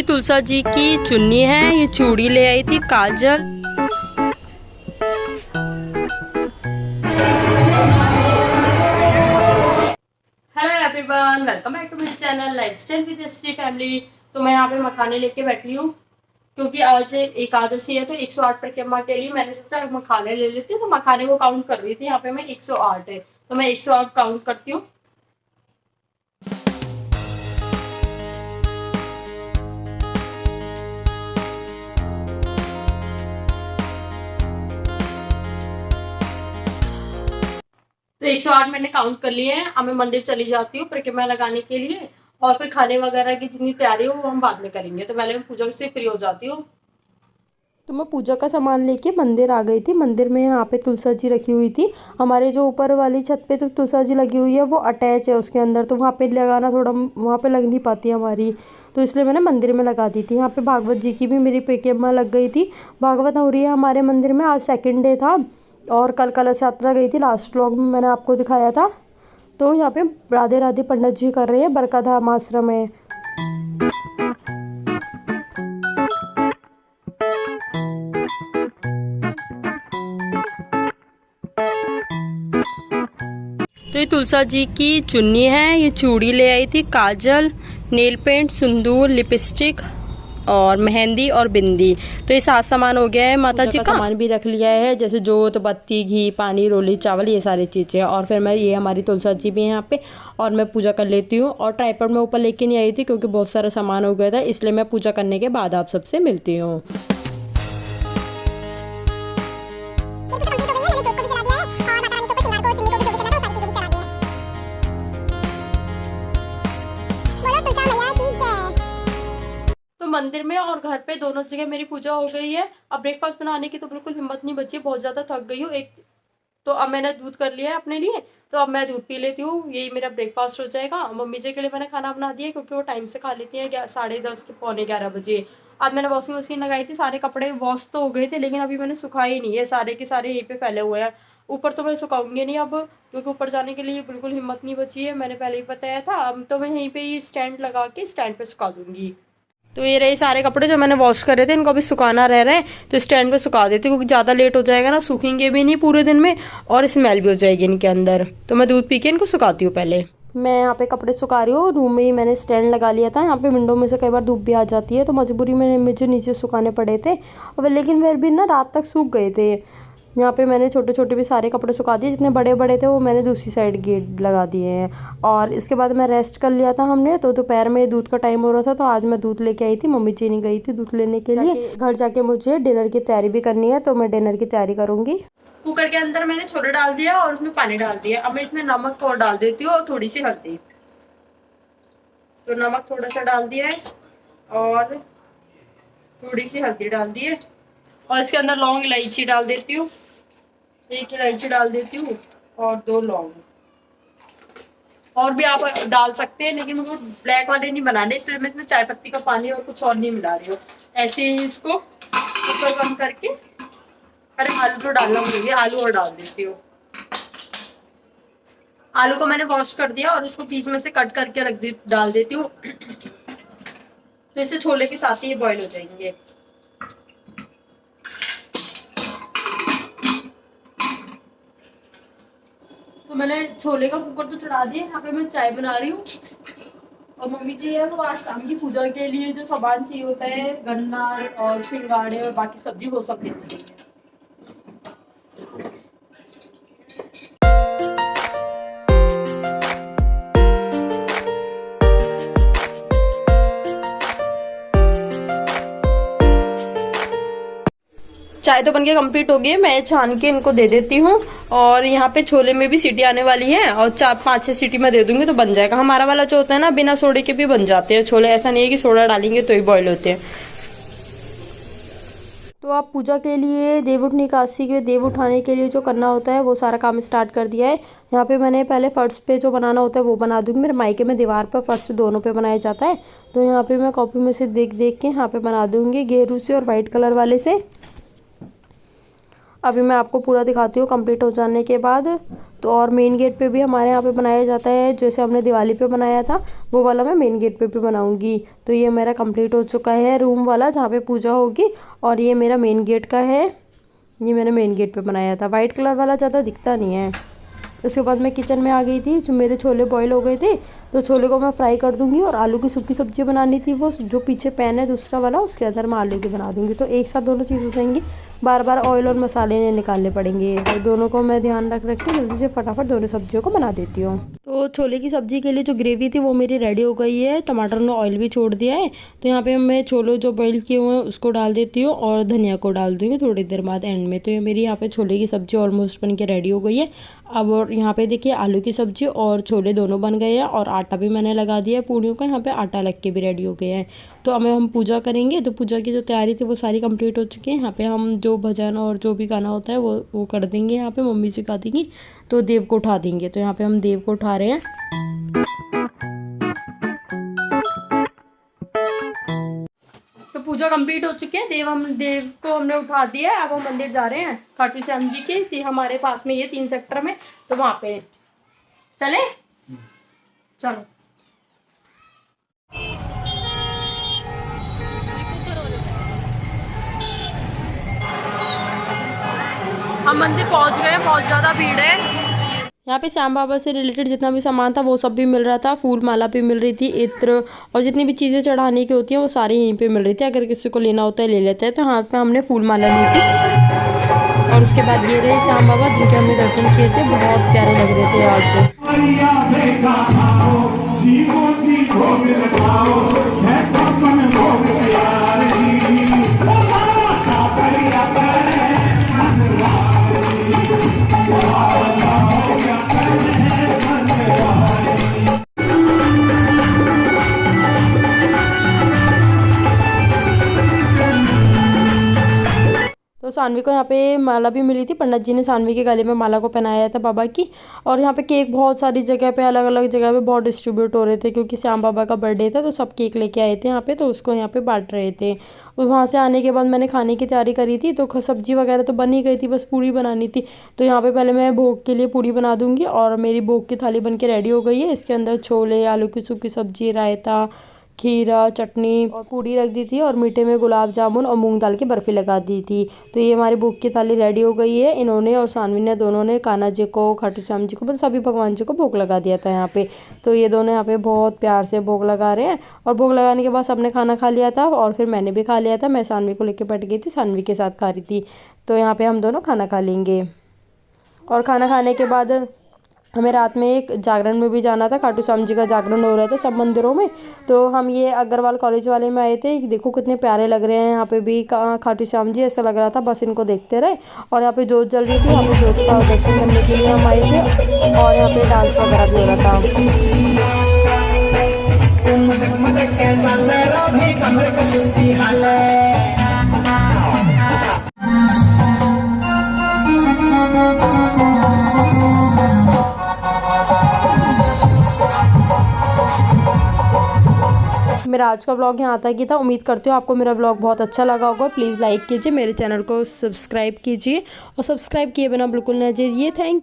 ये तुलसा जी की चुन्नी है, ये चूड़ी ले आई थी, काजल। Hello everyone, welcome back to my channel lifestyle with Shri family. तो मैं यहाँ पे मखाने लेके बैठी हूँ क्योंकि आज एकादशी है, तो 108 परिक्रमा के लिए मैंने सोचा मखाने ले लेती हूँ। तो मखाने को काउंट कर रही थी, यहाँ पे मैं 108 है, तो मैं 108 काउंट करती हूँ। तो 108 मैंने काउंट कर लिए हैं। अब मैं मंदिर चली जाती हूँ परिक्रमा लगाने के लिए, और फिर खाने वगैरह की जितनी तैयारी हो वो हम बाद में करेंगे। तो पहले मैं पूजा से फ्री हो जाती हूँ। तो मैं पूजा का सामान लेके मंदिर आ गई थी। मंदिर में यहाँ पे तुलसा जी रखी हुई थी। हमारे जो ऊपर वाली छत पे तो तुलसा जी लगी हुई है, वो अटैच है उसके अंदर, तो वहाँ पे लगाना थोड़ा, वहाँ पे लग नहीं पाती हमारी, तो इसलिए मैंने मंदिर में लगा दी थी। यहाँ पे भागवत जी की भी मेरी परिक्रमा लग गई थी। भागवत हो रही है हमारे मंदिर में। आज सेकेंड डे था और कल कलश यात्रा गई थी, लास्ट व्लॉग में मैंने आपको दिखाया था। तो यहाँ पे राधे राधे पंडित जी कर रहे हैं, बरकाधाम आश्रम है। तो ये तुलसा जी की चुन्नी है, ये चूड़ी ले आई थी, काजल, नेल पेंट, सिंदूर, लिपस्टिक और मेहंदी और बिंदी। तो ये 7 सामान हो गया है। माता जी का सामान भी रख लिया है, जैसे जोत, बत्ती, घी, पानी, रोली, चावल, ये सारी चीज़ें। और फिर मैं, ये हमारी तुलसा जी भी है यहाँ पे, और मैं पूजा कर लेती हूँ। और ट्राइपॉड में ऊपर लेके नहीं आई थी क्योंकि बहुत सारा सामान हो गया था, इसलिए मैं पूजा करने के बाद आप सबसे मिलती हूँ। मंदिर में और घर पे दोनों जगह मेरी पूजा हो गई है। अब ब्रेकफास्ट बनाने की तो बिल्कुल हिम्मत नहीं बची, बहुत ज़्यादा थक गई हूँ। तो अब मैंने दूध कर लिया है अपने लिए, तो अब मैं दूध पी लेती हूँ। यही मेरा ब्रेकफास्ट हो जाएगा। मम्मी जी के लिए मैंने खाना बना दिया क्योंकि वो टाइम से खा लेती हैं 10:30 के 11:45 बजे। अब मैंने वॉशिंग मशीन लगाई थी, सारे कपड़े वॉश तो हो गए थे, लेकिन अभी मैंने सुखाए ही नहीं है, सारे के सारे यहीं पे फैले हुए हैं। ऊपर तो मैं सुखाऊंगी नहीं अब, क्योंकि ऊपर जाने के लिए बिल्कुल हिम्मत नहीं बची है, मैंने पहले ही बताया था। अब तो मैं यहीं पे ही स्टैंड लगा के स्टैंड पे सुखा दूंगी। तो ये रहे सारे कपड़े जो मैंने वॉश करे थे, इनको अभी सुखाना रह रहा है, तो स्टैंड पे सुखा देती हूँ क्योंकि ज़्यादा लेट हो जाएगा ना, सूखेंगे भी नहीं पूरे दिन में और स्मेल भी हो जाएगी इनके अंदर। तो मैं दूध पी के इनको सुखाती हूँ। पहले मैं यहाँ पे कपड़े सुखा रही हूँ, रूम में ही मैंने स्टैंड लगा लिया था। यहाँ पे विंडो में से कई बार धूप भी आ जाती है, तो मजबूरी में मुझे नीचे सुखाने पड़े थे, और लेकिन फिर भी ना रात तक सूख गए थे। यहाँ पे मैंने छोटे छोटे भी सारे कपड़े सुखा दिए, जितने बड़े बड़े थे वो मैंने दूसरी साइड गेट लगा दिए हैं। और इसके बाद मैं रेस्ट कर लिया था हमने, तो दोपहर में दूध का टाइम हो रहा था, तो आज मैं दूध लेके आई थी। मम्मी जी नहीं गई थी दूध लेने के लिए। घर जाके मुझे डिनर की तैयारी भी करनी है, तो मैं डिनर की तैयारी करूँगी। कुकर के अंदर मैंने छोले डाल दिया और उसमें पानी डाल दिया। अब मैं इसमें नमक और डाल देती हूँ और थोड़ी सी हल्दी। तो नमक थोड़ा सा डाल दिया है और थोड़ी सी हल्दी डाल दी है, और इसके अंदर लौंग इलायची डाल देती हूँ। 1 इलायची डाल देती हूँ और 2 लौंग। और भी आप डाल सकते हैं, लेकिन मुझे ब्लैक वाले नहीं बनाने, इसलिए मैं इसमें चाय पत्ती का पानी और कुछ और नहीं मिला रही हूँ। ऐसे ही इसको कुकर बंद करके, अरे आलू तो डालना मुझे, आलू और डाल देती हूँ। आलू को मैंने वॉश कर दिया और इसको बीच में से कट करके डाल देती हूँ। तो इससे छोले के साथ ही ये बॉईल हो जाएंगे। तो मैंने छोले का कुकर तो चढ़ा दिया। यहाँ पे मैं चाय बना रही हूँ, और मम्मी जी है वो आज शाम की पूजा के लिए जो सामान चाहिए होता है, गन्ना और सिंगाड़े और बाकी सब्जी, वो सब लेती है। चाय तो बनके कंप्लीट हो गई है, मैं छान के इनको दे देती हूँ। और यहाँ पे छोले में भी सीटी आने वाली है, और 4-5-6 सीटी में दे दूंगी तो बन जाएगा। हमारा वाला जो होता है ना, बिना सोडे के भी बन जाते हैं छोले, ऐसा नहीं है कि सोडा डालेंगे तो ही बॉईल होते हैं। तो आप पूजा के लिए, देव निकासी के, देव उठाने के लिए जो करना होता है वो सारा काम स्टार्ट कर दिया है। यहाँ पे मैंने पहले फर्श पे जो बनाना होता है वो बना दूंगी। मेरे मायके में दीवार पर, फर्श पे, दोनों पे बनाया जाता है। तो यहाँ पे मैं कॉपी में से देख देख के यहाँ पे बना दूंगी, गेरू से और वाइट कलर वाले से। अभी मैं आपको पूरा दिखाती हूँ कंप्लीट हो जाने के बाद। तो और मेन गेट पे भी हमारे यहाँ पे बनाया जाता है, जैसे हमने दिवाली पे बनाया था वो वाला मैं मेन गेट पे भी बनाऊँगी। तो ये मेरा कंप्लीट हो चुका है रूम वाला जहाँ पे पूजा होगी, और ये मेरा मेन गेट का है, ये मैंने मेन गेट पे बनाया था। वाइट कलर वाला ज़्यादा दिखता नहीं है। उसके बाद मैं किचन में आ गई थी, जो मेरे छोले बॉईल हो गए थे, तो छोले को मैं फ्राई कर दूंगी, और आलू की सूखी सब्जी बनानी थी, वो जो पीछे पैन है दूसरा वाला उसके अंदर मैं आलू की बना दूंगी। तो एक साथ दोनों चीज़ हो जाएंगी, बार बार ऑयल और मसाले नहीं निकालने पड़ेंगे। तो दोनों को मैं ध्यान रख के जल्दी से फटाफट दोनों सब्जियों को बना देती हूँ। तो छोले की सब्जी के लिए जो ग्रेवी थी वो मेरी रेडी हो गई है। टमाटर ने ऑयल भी छोड़ दिया है। तो यहाँ पे मैं छोले जो बॉईल किए हुए हैं उसको डाल देती हूँ, और धनिया को डाल दूँगी थोड़ी देर बाद एंड में। तो ये मेरी यहाँ पे छोले की सब्जी ऑलमोस्ट बन के रेडी हो गई है। अब और यहाँ पे देखिए आलू की सब्जी और छोले दोनों बन गए हैं, और आटा भी मैंने लगा दिया है पूड़ियों का, यहाँ पे आटा लग के भी रेडी हो गए हैं। तो अब हम पूजा करेंगे। तो पूजा की जो तैयारी थी वो सारी कंप्लीट हो चुकी है। यहाँ पे हम जो भजन और जो भी गाना होता है वो कर देंगे, यहाँ पे मम्मी सिखा देंगी, तो देव को उठा देंगे। तो यहाँ पे हम देव को उठा रहे हैं। तो पूजा कंप्लीट हो चुकी है, देव को हमने उठा दिया है। अब हम मंदिर जा रहे हैं खाटू श्याम जी के, हमारे पास में ये 3 सेक्टर में, तो वहाँ पे चले, चलो। हम मंदिर पहुंच गए, बहुत ज़्यादा भीड़ है यहाँ पे। श्याम बाबा से रिलेटेड जितना भी सामान था वो सब भी मिल रहा था, फूल माला भी मिल रही थी, इत्र और जितनी भी चीज़ें चढ़ाने की होती हैं वो सारी यहीं पे मिल रही थी। अगर किसी को लेना होता है ले लेते हैं। तो यहाँ पे हमने फूल माला ली थी, और उसके बाद ये रहे श्याम बाबा जिनके हमने दर्शन किए थे, बहुत प्यारे लग रहे थे आज। तो सानवी को यहाँ पे माला भी मिली थी, पंडित जी ने सानवी के गले में माला को पहनाया था बाबा की। और यहाँ पे केक बहुत सारी जगह पे, अलग अलग जगह पे बहुत डिस्ट्रीब्यूट हो रहे थे, क्योंकि श्याम बाबा का बर्थडे था तो सब केक लेके आए थे यहाँ पे, तो उसको यहाँ पे बांट रहे थे। और वहाँ से आने के बाद मैंने खाने की तैयारी करी थी, तो सब्जी वगैरह तो बन ही गई थी, बस पूड़ी बनानी थी। तो यहाँ पे पहले मैं भोग के लिए पूड़ी बना दूँगी, और मेरी भोग की थाली बन के रेडी हो गई है। इसके अंदर छोले, आलू की सूखी सब्जी, रायता, खीरा, चटनी और पूड़ी रख दी थी, और मीठे में गुलाब जामुन और मूंग दाल की बर्फ़ी लगा दी थी। तो ये हमारी भोग की थाली रेडी हो गई है। इन्होंने और सानवी ने दोनों ने कान्हा जी को, खाटू श्याम जी को, बस सभी भगवान जी को भोग लगा दिया था यहाँ पे। तो ये दोनों यहाँ पे बहुत प्यार से भोग लगा रहे हैं। और भोग लगाने के बाद सबने खाना खा लिया था, और फिर मैंने भी खा लिया था। मैं सानवी को लेकर बैठ गई थी, सानवी के साथ खा रही थी। तो यहाँ पर हम दोनों खाना खा लेंगे, और खाना खाने के बाद हमें रात में एक जागरण में भी जाना था। खाटू श्याम जी का जागरण हो रहा था सब मंदिरों में। तो हम ये अग्रवाल कॉलेज वाले में आए थे। देखो कितने प्यारे लग रहे हैं यहाँ पे भी खाटू श्याम जी, ऐसा लग रहा था बस इनको देखते रहे। और यहाँ पे जोत जल रही थी, यहाँ पे जोत का दर्शन करने के लिए हम आए थे, और यहाँ पे डांस वगैरह भी हो रहा था। मेरा आज का व्लॉग यहाँ तक ही था। उम्मीद करती हूँ आपको मेरा व्लॉग बहुत अच्छा लगा होगा। प्लीज़ लाइक कीजिए, मेरे चैनल को सब्सक्राइब कीजिए, और सब्सक्राइब किए बिना बिल्कुल ना जाइए। थैंक